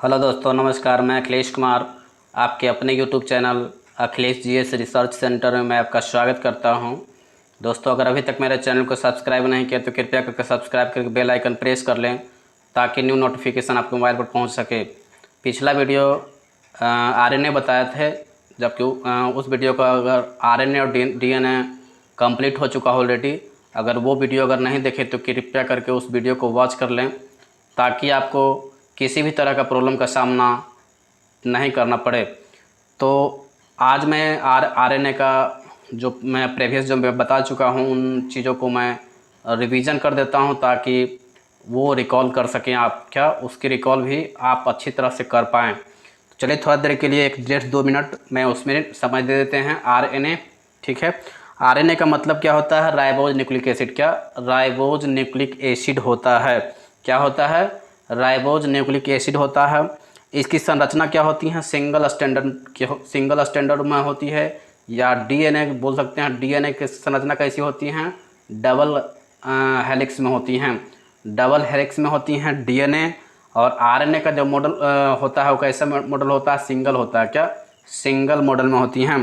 Hello दोस्तों, नमस्कार। मैं अखिलेश कुमार आपके अपने YouTube channel Akhilesh GS research centre में मैं आपका स्वागत करता हूं। दोस्तों, अगर अभी तक मेरे चैनल को सब्सक्राइब नहीं किया तो कृपया करके सब्सक्राइब करके बेल आइकन प्रेस कर लें ताकि न्यू नोटिफिकेशन आपके मोबाइल पर पहुंच सके। पिछला वीडियो आरएनए बताए थे, जबकि उस वीडियो का अगर आरएनए और डीएनए कंप्लीट हो चुका ऑलरेडी। अगर वो वीडियो अगर नहीं देखे तो कृपया करके उस वीडियो को वॉच कर लें ताकि आपको किसी भी तरह का प्रॉब्लम का सामना नहीं करना पड़े। तो आज मैं आरएनए का जो मैं प्रीवियस जो मैं बता चुका हूँ उन चीज़ों को मैं रिवीजन कर देता हूँ ताकि वो रिकॉल कर सकें आप, क्या उसकी रिकॉल भी आप अच्छी तरह से कर पाएँ। तो चलिए थोड़ा देर के लिए 1-2 मिनट मैं उसमें समझ दे देते हैं आरएनए। ठीक है, आरएनए का मतलब क्या होता है? Ribose nucleic acid. क्या राइबोज न्यूक्लिक एसिड होता है? क्या होता है? राइबोज न्यूक्लिक एसिड होता है। इसकी संरचना क्या होती है? सिंगल स्टैंडर्ड में होती है, या डीएनए बोल सकते हैं। डीएनए की संरचना कैसी होती हैं? डबल हेलिक्स में होती हैं। डबल हेलिक्स में होती हैं डीएनए। और आरएनए का जो मॉडल होता है वो कैसा मॉडल होता है? सिंगल होता है। क्या सिंगल मॉडल में होती हैं।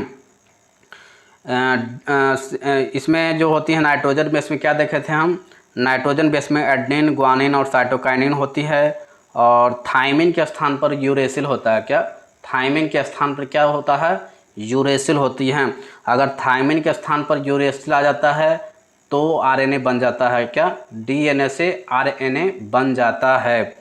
इसमें जो होती है नाइट्रोजन बेस में, क्या देखे थे हम? नाइट्रोजन बेस में एडेनिन, ग्वानिन और साइटोकाइनिन होती है। और थाइमिन के स्थान पर यूरेसिल होता है। क्या थाइमिन के स्थान पर क्या होता है? यूरेसिल होती है। अगर थाइमिन के स्थान पर यूरेसिल आ जाता है तो आरएनए बन जाता है। क्या डीएनए से आरएनए बन जाता है।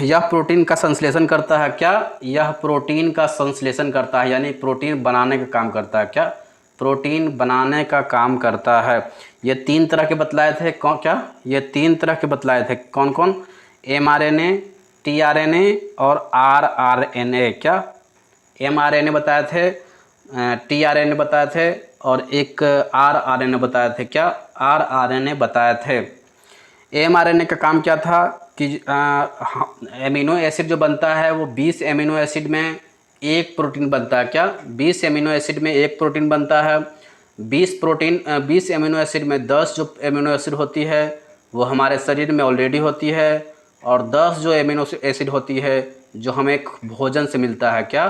यह प्रोटीन का संश्लेषण करता है। क्या यह प्रोटीन का संश्लेषण करता है, यानी प्रोटीन बनाने का काम करता है। क्या प्रोटीन बनाने का काम करता है। ये 3 तरह के बतलाए थे। कौन? क्या ये 3 तरह के बतलाए थे? कौन कौन? mRNA, tRNA और rRNA। क्या mRNA बताए थे, tRNA बताए थे और एक rRNA बताए थे। क्या rRNA बताए थे। mRNA का काम क्या था कि एमिनो एसिड जो बनता है वो 20 एमिनो एसिड में एक प्रोटीन बनता है। क्या 20 एमिनो एसिड में एक प्रोटीन बनता है। 20 एमिनो एसिड में 10 जो एमिनो एसिड होती है वो हमारे शरीर में ऑलरेडी होती है, और 10 जो एमिनो एसिड होती है जो हमें भोजन से मिलता है। क्या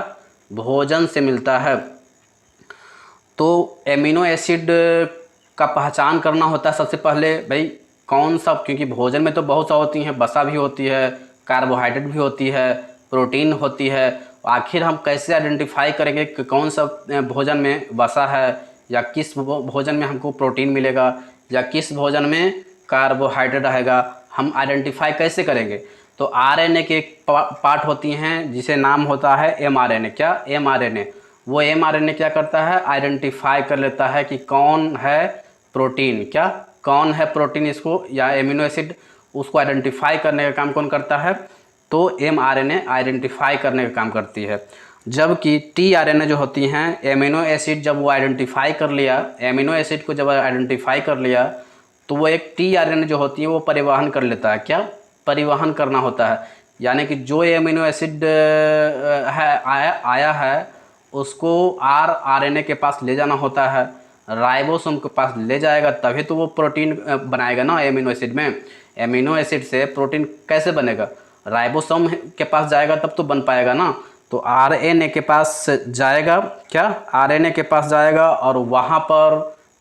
भोजन से मिलता है। तो एमिनो एसिड का पहचान करना होता है सबसे पहले भाई, कौन सा, क्योंकि भोजन में तो बहुत सा होती हैं, वसा भी होती है, कार्बोहाइड्रेट भी होती है, प्रोटीन होती है। आखिर हम कैसे आइडेंटिफाई करेंगे कि कौन सा भोजन में वसा है, या किस भोजन में हमको प्रोटीन मिलेगा, या किस भोजन में कार्बोहाइड्रेट रहेगा? हम आइडेंटिफाई कैसे करेंगे? तो आरएनए के पार्ट होती हैं जिसे नाम होता है एमआरएनए। क्या एमआरएनए। वो एमआरएनए क्या करता है? आइडेंटिफाई कर लेता है कि कौन है प्रोटीन। क्या कौन है प्रोटीन, इसको या एमिनो एसिड, उसको आइडेंटिफाई करने का काम कौन करता है? तो एमआरएनए आइडेंटिफाई करने का काम करती है। जबकि टीआरएनए जो होती हैं, एमिनो एसिड जब वो आइडेंटिफाई कर लिया, एमिनो एसिड को जब आइडेंटिफाई कर लिया तो वो एक टीआरएनए जो होती है वो परिवहन कर लेता है। क्या परिवहन करना होता है, यानी कि जो एमिनो एसिड है आया है उसको आरएनए के पास ले जाना होता है, राइबोसोम के पास ले जाएगा, तभी तो वो प्रोटीन बनाएगा ना। एमिनो एसिड में, एमिनो एसिड से प्रोटीन कैसे बनेगा? राइबोसोम के पास जाएगा तब तो बन पाएगा ना। तो आरएनए के पास जाएगा। क्या आरएनए के पास जाएगा और वहाँ पर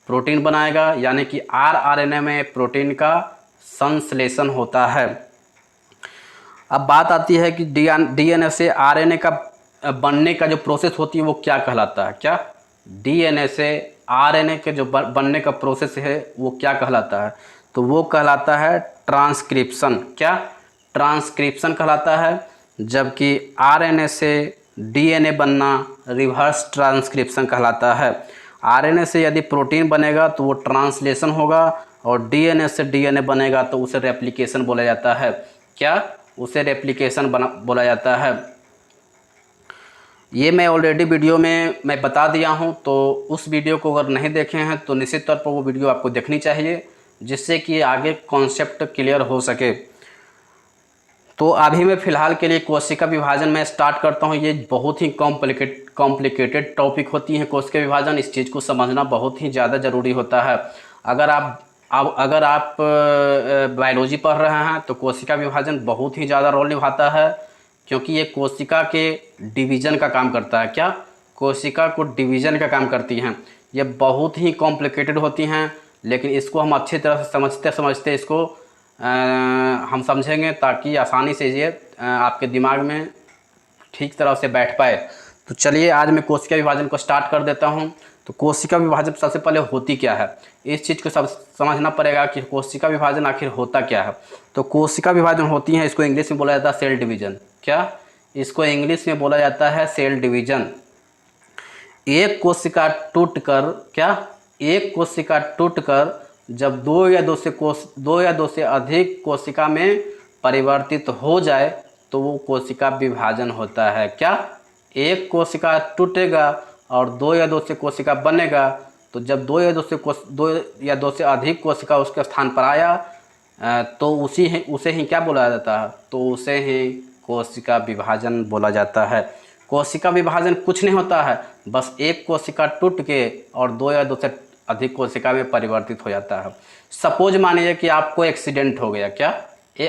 प्रोटीन बनाएगा, यानी कि आरएनए में प्रोटीन का संश्लेषण होता है। अब बात आती है कि डीएनए से आरएनए का बनने का जो प्रोसेस होती है वो क्या कहलाता है? क्या डीएनए से आरएनए के जो बनने का प्रोसेस है वो क्या कहलाता है? तो वो कहलाता है ट्रांसक्रिप्शन। क्या ट्रांसक्रिप्शन कहलाता है। जबकि आरएनए से डीएनए बनना रिवर्स ट्रांसक्रिप्शन कहलाता है। आरएनए से यदि प्रोटीन बनेगा तो वो ट्रांसलेशन होगा, और डीएनए से डीएनए बनेगा तो उसे रेप्लिकेशन बोला जाता है। क्या उसे रेप्लिकेशन बोला जाता है। ये मैं ऑलरेडी वीडियो में मैं बता दिया हूँ, तो उस वीडियो को अगर नहीं देखे हैं तो निश्चित तौर पर वो वीडियो आपको देखनी चाहिए, जिससे कि आगे कॉन्सेप्ट क्लियर हो सके। तो अभी मैं फ़िलहाल के लिए कोशिका विभाजन में स्टार्ट करता हूँ। ये बहुत ही कॉम्प्लिकेटेड टॉपिक होती है कोशिका विभाजन। इस चीज़ को समझना बहुत ही ज़्यादा ज़रूरी होता है। अगर आप बायोलॉजी पढ़ रहे हैं तो कोशिका विभाजन बहुत ही ज़्यादा रोल निभाता है। क्योंकि ये कोशिका के डिवीज़न का काम करता है। क्या? कोशिका को डिवीज़न का काम करती हैं। ये बहुत ही कॉम्प्लिकेटेड होती हैं, लेकिन इसको हम अच्छी तरह से समझते समझते इसको हम समझेंगे ताकि आसानी से ये आपके दिमाग में ठीक तरह से बैठ पाए। तो चलिए आज मैं कोशिका विभाजन को स्टार्ट कर देता हूँ। तो कोशिका विभाजन सबसे पहले होती क्या है, इस चीज़ को सब समझना पड़ेगा कि कोशिका विभाजन आखिर होता क्या है। तो कोशिका विभाजन होती है, इसको इंग्लिश में बोला जाता है सेल डिवीजन। क्या? इसको इंग्लिश में बोला जाता है सेल डिवीजन। एक कोशिका टूटकर, क्या? एक कोशिका टूटकर जब दो या दो से अधिक कोशिका में परिवर्तित हो जाए तो वो कोशिका विभाजन होता है। क्या? एक कोशिका टूटेगा और दो या दो से कोशिका बनेगा, तो जब दो या दो से अधिक कोशिका उसके स्थान पर आया तो उसे ही क्या बोला जाता है? तो उसे ही कोशिका विभाजन बोला जाता है। कोशिका विभाजन कुछ नहीं होता है, बस एक कोशिका टूट के और दो या दो से अधिक कोशिका में परिवर्तित हो जाता है। सपोज मानिए कि आपको एक्सीडेंट हो गया। क्या?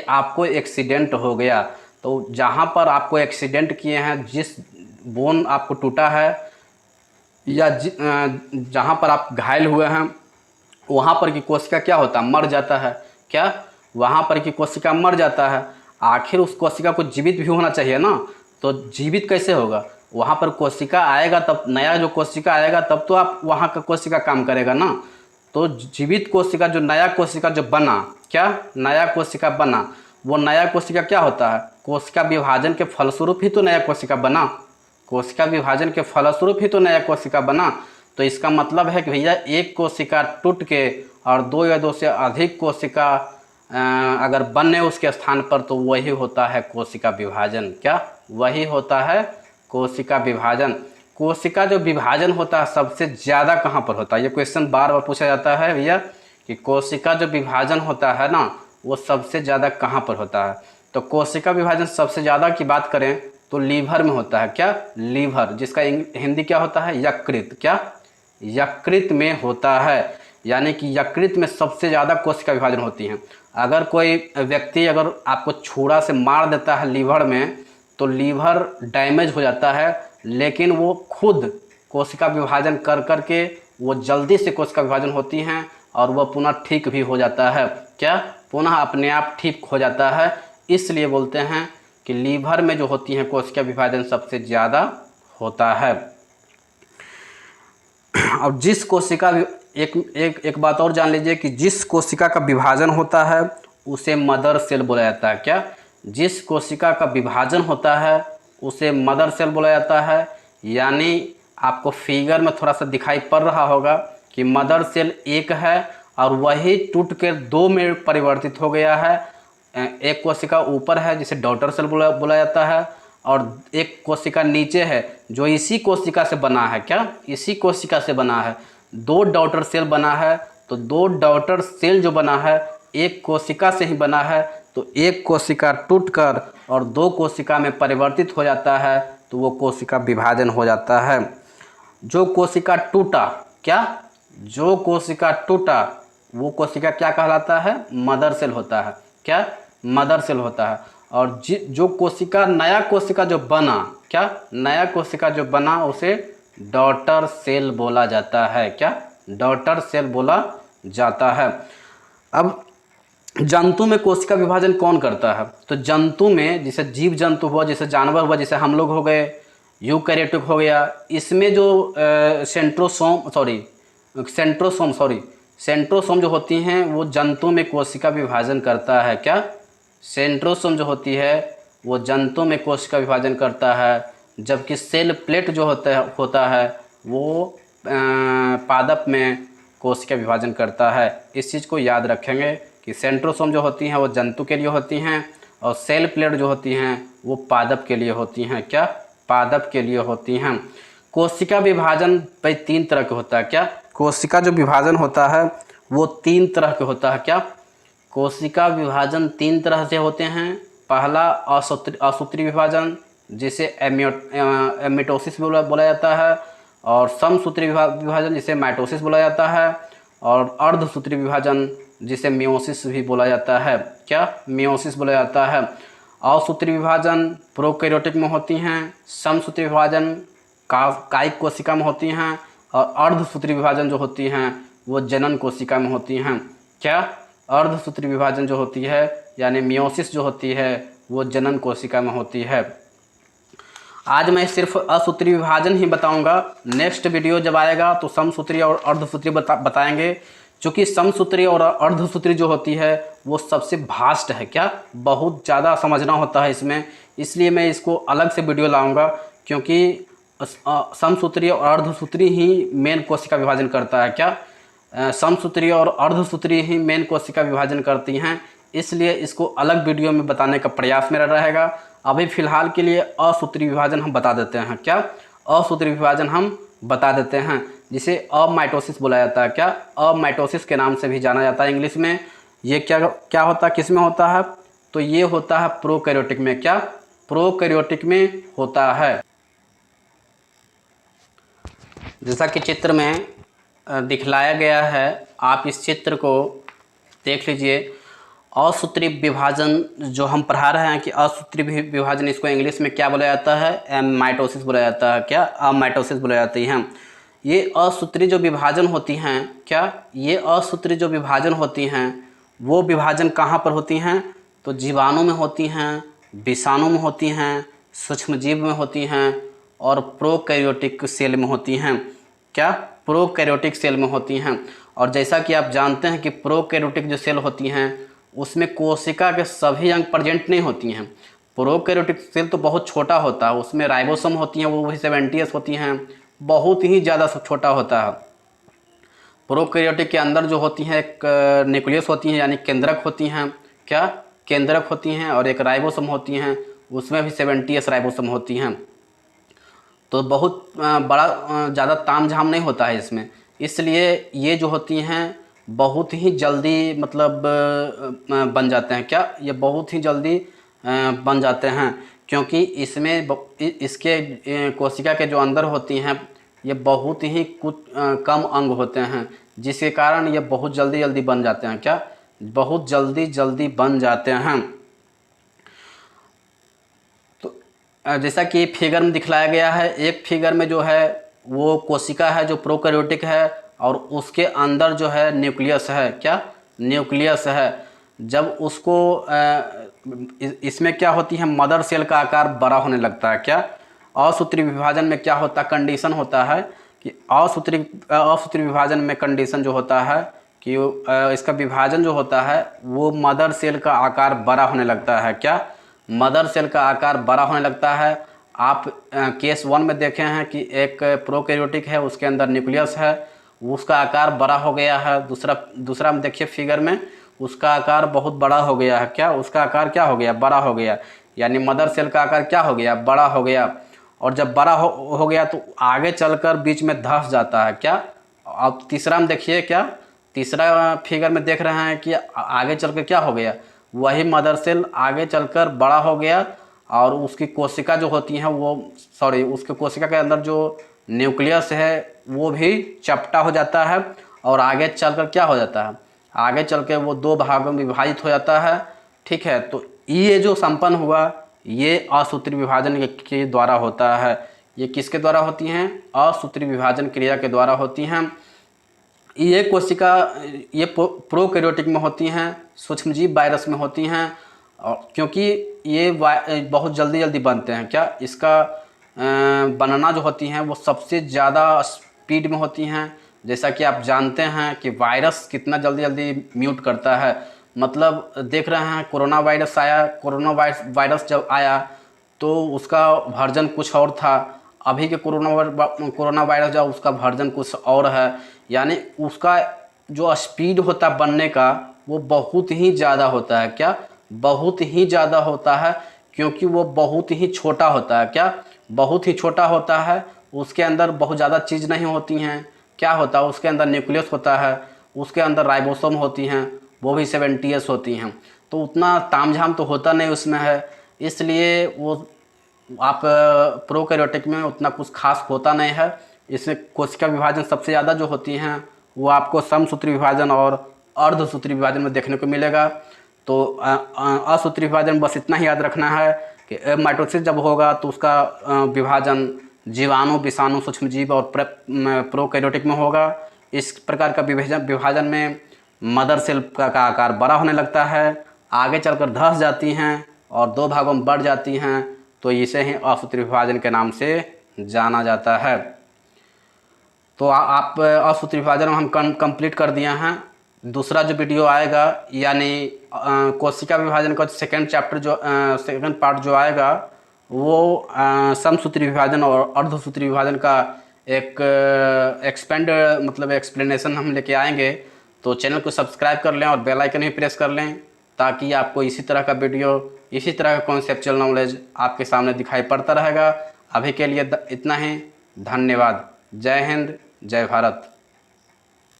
आपको एक्सीडेंट हो गया, तो जहाँ पर आपको एक्सीडेंट किए हैं, जिस बोन आपको टूटा है या जहाँ पर आप घायल हुए हैं, वहाँ पर की कोशिका क्या होता है? मर जाता है। क्या? वहाँ पर की कोशिका मर जाता है। आखिर उस कोशिका को जीवित भी होना चाहिए ना, तो जीवित कैसे होगा? वहाँ पर कोशिका आएगा तब, नया जो कोशिका आएगा तब तो आप वहाँ का कोशिका काम करेगा ना। तो जीवित कोशिका, जो नया कोशिका जो बना, क्या? नया कोशिका बना, वो नया कोशिका क्या होता है? कोशिका विभाजन के फलस्वरूप ही तो नया कोशिका बना। कोशिका विभाजन के फलस्वरूप ही तो नया कोशिका बना। तो इसका मतलब है कि भैया एक कोशिका टूट के और दो या दो से अधिक कोशिका अगर बने उसके स्थान पर, तो वही होता है कोशिका विभाजन। क्या? वही होता है कोशिका विभाजन। कोशिका जो विभाजन होता है सबसे ज़्यादा कहाँ पर होता है? ये क्वेश्चन बार बार पूछा जाता है भैया कि कोशिका जो विभाजन होता है ना, वो सबसे ज़्यादा कहाँ पर होता है? तो कोशिका विभाजन सबसे ज़्यादा की बात करें तो लीवर में होता है। क्या? लीवर, जिसका हिंदी क्या होता है? यकृत। क्या? यकृत में होता है, यानी कि यकृत में सबसे ज़्यादा कोशिका विभाजन होती हैं। अगर कोई व्यक्ति अगर आपको छुरा से मार देता है लीवर में, तो लीवर डैमेज हो जाता है, लेकिन वो खुद कोशिका विभाजन कर कर के वो जल्दी से कोशिका विभाजन होती हैं और वह पुनः ठीक भी हो जाता है। क्या? पुनः अपने आप ठीक हो जाता है। इसलिए बोलते हैं कि लीवर में जो होती हैं कोशिका विभाजन सबसे ज़्यादा होता है। अब जिस कोशिका, एक बात और जान लीजिए कि जिस कोशिका का विभाजन होता है उसे मदर सेल बोला जाता है। क्या? जिस कोशिका का विभाजन होता है उसे मदर सेल बोला जाता है। यानी आपको फिगर में थोड़ा सा दिखाई पड़ रहा होगा कि मदर सेल एक है और वही टूट कर दो में परिवर्तित हो गया है। एक कोशिका ऊपर है जिसे डॉटर सेल बोला जाता है, और एक कोशिका नीचे है जो इसी कोशिका से बना है। क्या? इसी कोशिका से बना है। दो डॉटर सेल बना है, तो दो डॉटर सेल जो बना है एक कोशिका से ही बना है। तो एक कोशिका टूटकर और दो कोशिका में परिवर्तित हो जाता है, तो वो कोशिका विभाजन हो जाता है। जो कोशिका टूटा, क्या? जो कोशिका टूटा वो कोशिका क्या कहलाता है? मदर सेल होता है। क्या? मदर सेल होता है। और जो कोशिका, नया कोशिका जो बना, क्या? नया कोशिका जो बना उसे डॉटर सेल बोला जाता है। क्या? डॉटर सेल बोला जाता है। अब जंतु में कोशिका विभाजन कौन करता है? तो जंतु में, जैसे जीव जंतु हुआ, जैसे जानवर हुआ, जैसे हम लोग हो गए, यूकैरियोटिक हो गया, इसमें जो सेंट्रोसोम जो होती हैं वो जंतु में कोशिका विभाजन करता है। क्या? सेंट्रोसोम जो होती है वो जंतु में कोशिका विभाजन करता है, जबकि सेल प्लेट जो होता है वो पादप में कोशिका विभाजन करता है। इस चीज़ को याद रखेंगे कि सेंट्रोसोम जो होती हैं वो जंतु के लिए होती हैं और सेल प्लेट जो होती हैं वो पादप के लिए होती हैं। क्या? पादप के लिए होती हैं। कोशिका विभाजन भाई तीन तरह के होता है। क्या? कोशिका जो विभाजन होता है वो तीन तरह के होता है। क्या? कोशिका विभाजन तीन तरह से होते हैं। पहला असूत्री विभाजन, जिसे एमिटोसिस बोला जाता है, और समसूत्री विभाजन जिसे माइटोसिस बोला जाता है, और अर्धसूत्री विभाजन जिसे मियोसिस भी बोला जाता है। क्या? मियोसिस बोला जाता है। असूत्री विभाजन प्रोकैरियोटिक में होती हैं, समसूत्री विभाजन कायिक कोशिका में होती हैं, और अर्धसूत्री विभाजन जो होती हैं वो जनन कोशिका में होती हैं। क्या? अर्धसूत्री विभाजन जो होती है यानी मियोसिस जो होती है वो जनन कोशिका में होती है। आज मैं सिर्फ असूत्री विभाजन ही बताऊंगा, नेक्स्ट वीडियो जब आएगा तो समसूत्री और अर्धसूत्री बताएंगे। क्योंकि समसूत्री और अर्धसूत्री जो होती है वो सबसे भास्ट है, क्या बहुत ज़्यादा समझना होता है इसमें, इसलिए मैं इसको अलग से वीडियो लाऊंगा। क्योंकि समसूत्री और अर्धसूत्री ही मेन कोशिका विभाजन करता है, क्या समसूत्री और अर्धसूत्री ही मेन कोशिका विभाजन करती हैं, इसलिए इसको अलग वीडियो में बताने का प्रयास मेरा रहेगा। अभी फ़िलहाल के लिए असूत्री विभाजन हम बता देते हैं, क्या असूत्री विभाजन हम बता देते हैं, जिसे अमाइटोसिस बोला जाता है। क्या अमाइटोसिस के नाम से भी जाना जाता है इंग्लिश में। ये क्या होता है, किस में होता है? तो ये होता है प्रोकैरियोटिक में। क्या? प्रोकैरियोटिक में होता है। जैसा कि चित्र में दिखलाया गया है, आप इस चित्र को देख लीजिए। असूत्री विभाजन जो हम पढ़ा रहे हैं कि असूत्री विभाजन, इसको इंग्लिश में क्या बोला जाता है? एमाइटोसिस बोला जाता है। क्या? अमाइटोसिस बोला जाती है। ये असूत्री जो विभाजन होती हैं, क्या ये असूत्री जो विभाजन होती हैं वो विभाजन कहाँ पर होती हैं? तो जीवाणु में होती हैं, विषाणु में होती हैं, सूक्ष्मजीव में होती हैं और प्रोकैरियोटिक सेल में होती हैं। क्या? प्रोकैरियोटिक सेल में होती हैं। और जैसा कि आप जानते हैं कि प्रोकैरियोटिक जो सेल होती हैं उसमें कोशिका के सभी अंग प्रेजेंट नहीं होती हैं। प्रोकैरियोटिक सेल तो बहुत छोटा होता है, उसमें राइबोसोम होती हैं, वो वही 70s होती हैं, बहुत ही ज़्यादा छोटा होता है। प्रोकैरियोटिक के अंदर जो होती हैं एक न्यूक्लियस होती हैं यानी केंद्रक होती हैं। क्या? केंद्रक होती हैं। और एक राइबोसोम होती हैं, उसमें भी 70s राइबोसोम होती हैं। तो बहुत बड़ा ज़्यादा तामझाम नहीं होता है इसमें, इसलिए ये जो होती हैं बहुत ही जल्दी मतलब बन जाते हैं। क्या? ये बहुत ही जल्दी बन जाते हैं, क्योंकि इसमें इसके कोशिका के जो अंदर होती हैं ये बहुत ही कुछ कम अंग होते हैं, जिसके कारण ये बहुत जल्दी बन जाते हैं। क्या? बहुत जल्दी बन जाते हैं। तो जैसा कि फिगर में दिखलाया गया है, एक फिगर में जो है वो कोशिका है जो प्रोकैरियोटिक है और उसके अंदर जो है न्यूक्लियस है। क्या? न्यूक्लियस है। जब उसको इसमें क्या होती है, मदर सेल का आकार बड़ा होने लगता है। क्या? असूत्री विभाजन में क्या होता है, कंडीशन होता है कि असूत्री विभाजन में कंडीशन जो होता है कि इसका विभाजन जो होता है वो मदर सेल का आकार बड़ा होने लगता है। क्या? मदर सेल का आकार बड़ा होने लगता है। आप केस 1 में देखे हैं कि एक प्रोकैरियोटिक है, उसके अंदर न्यूक्लियस है, उसका आकार बड़ा हो गया है। दूसरा में देखिए फिगर में, उसका आकार बहुत बड़ा हो गया है। क्या? उसका आकार क्या हो गया? बड़ा हो गया, यानी मदर सेल का आकार क्या हो गया? बड़ा हो गया। और जब बड़ा हो गया तो आगे चलकर बीच में धंस जाता है। क्या? अब तीसरा में देखिए, क्या तीसरा फिगर में देख रहे हैं कि आगे चलकर क्या हो गया, वही मदर सेल आगे चलकर बड़ा हो गया और उसकी कोशिका जो होती हैं उसके कोशिका के अंदर जो न्यूक्लियस है वो भी चपटा हो जाता है और आगे चलकर क्या हो जाता है, आगे चल के वो 2 भागों में विभाजित हो जाता है। ठीक है, तो ये जो संपन्न हुआ ये असूत्री विभाजन के द्वारा होता है। ये किसके द्वारा होती हैं? असूत्री विभाजन क्रिया के द्वारा होती हैं। ये कोशिका ये प्रोकैरियोटिक में होती हैं, सूक्ष्मजीव वायरस में होती हैं, और क्योंकि ये बहुत जल्दी बनते हैं। क्या? इसका बनना जो होती हैं वो सबसे ज़्यादा स्पीड में होती हैं। जैसा कि आप जानते हैं कि वायरस कितना जल्दी म्यूट करता है। मतलब देख रहे हैं कोरोना वायरस आया, कोरोना वायरस जब आया तो उसका वर्जन कुछ और था, अभी के कोरोना वायरस जब उसका वर्जन कुछ और है, यानी उसका जो स्पीड होता है बनने का वो बहुत ही ज़्यादा होता है। क्या? बहुत ही ज़्यादा होता है, क्योंकि वो बहुत ही छोटा होता है। क्या? बहुत ही छोटा होता है, उसके अंदर बहुत ज़्यादा चीज़ नहीं होती हैं। क्या होता है, उसके अंदर न्यूक्लियस होता है, उसके अंदर राइबोसोम होती हैं, वो भी 70s होती हैं, तो उतना तामझाम तो होता नहीं उसमें है, इसलिए वो आप प्रोकैरियोटिक में उतना कुछ खास होता नहीं है। इसमें कोशिका विभाजन सबसे ज़्यादा जो होती हैं वो आपको समसूत्री विभाजन और अर्धसूत्री विभाजन में देखने को मिलेगा। तो असूत्री विभाजन बस इतना ही याद रखना है कि माइटोसिस जब होगा तो उसका विभाजन जीवाणु, विषाणु, सूक्ष्मजीव और प्रोकैरियोटिक में होगा। इस प्रकार का विभाजन में मदर सेल का आकार बड़ा होने लगता है, आगे चलकर धस जाती हैं और दो भागों में बढ़ जाती हैं, तो इसे ही असूत्री विभाजन के नाम से जाना जाता है। तो आप असूत्री विभाजन हम कंप्लीट कर दिए हैं। दूसरा जो वीडियो आएगा यानी कोशिका विभाजन का सेकंड चैप्टर जो सेकंड पार्ट जो आएगा वो समसूत्री विभाजन और अर्धसूत्री विभाजन का एक एक्सप्लेनेशन हम लेके आएंगे। तो चैनल को सब्सक्राइब कर लें और बेल आइकन भी प्रेस कर लें ताकि आपको इसी तरह का वीडियो, इसी तरह का कॉन्सेप्चुअल नॉलेज आपके सामने दिखाई पड़ता रहेगा। अभी के लिए इतना ही। धन्यवाद। जय हिंद, जय भारत।